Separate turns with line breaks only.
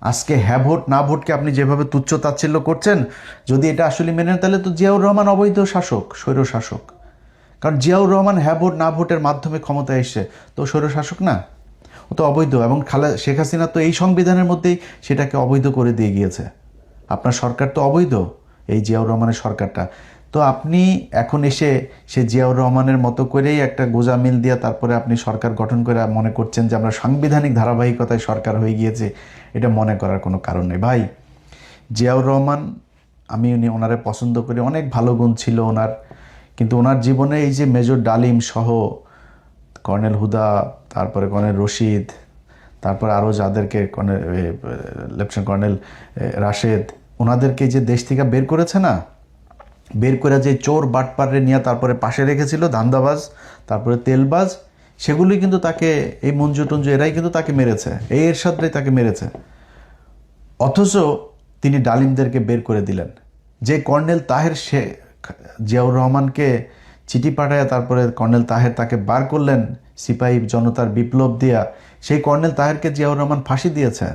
আজকে হ্যাঁ ভোট না ভোটকে আপনি যেভাবে তুচ্ছ তাচ্ছিল্য করছেন, যদি এটা আসলে মেনে নেন তাহলে তো জিয়াউর রহমান অবৈধ শাসক, স্বৈর শাসক। কারণ জিয়াউর রহমান হ্যাঁ ভোট না ভোটের মাধ্যমে ক্ষমতায় এসে তো স্বৈর শাসক না, ও তো অবৈধ। এবং শেখ হাসিনা তো এই সংবিধানের মধ্যেই সেটাকে অবৈধ করে দিয়ে গিয়েছে। আপনার সরকার তো অবৈধ, এই জিয়াউর রহমানের সরকারটা। তো আপনি এখন এসে সে জিয়াউর রহমানের মতো করেই একটা গোঁজামিল দিয়ে তারপরে আপনি সরকার গঠন করে মনে করছেন যে আমরা সাংবিধানিক ধারাবাহিকতায় সরকার হয়ে গিয়েছে, এটা মনে করার কোনো কারণ নেই ভাই। জিয়াউর রহমান, আমি ওনারে পছন্দ করি, অনেক ভালো গুণ ছিল ওনার, কিন্তু ওনার জীবনে এই যে মেজর ডালিম সহ কর্নেল হুদা, তারপরে কর্নেল রশিদ, তারপরে আরও যাদেরকে কর্নেল লেফটেন্যান্ট কর্নেল রাশেদ, ওনাদেরকে যে দেশ থেকে বের করেছে না, বের করে যে চোর বাটপারে নিয়ে তারপরে পাশে রেখেছিল ধান্দাবাজ, তারপরে তেলবাজ, সেগুলোই কিন্তু তাকে, এই মঞ্জু টঞ্জু এরাই কিন্তু তাকে মেরেছে, এই এরশাদরাই তাকে মেরেছে। অথচ তিনি ডালিমদেরকে বের করে দিলেন। যে কর্নেল তাহের সে জিয়াউর রহমানকে চিঠি পাঠায় তারপরে কর্নেল তাহের তাকে বার করলেন সিপাহী জনতার বিপ্লব দিয়া, সেই কর্নেল তাহেরকে জিয়াউর রহমান ফাঁসি দিয়েছে।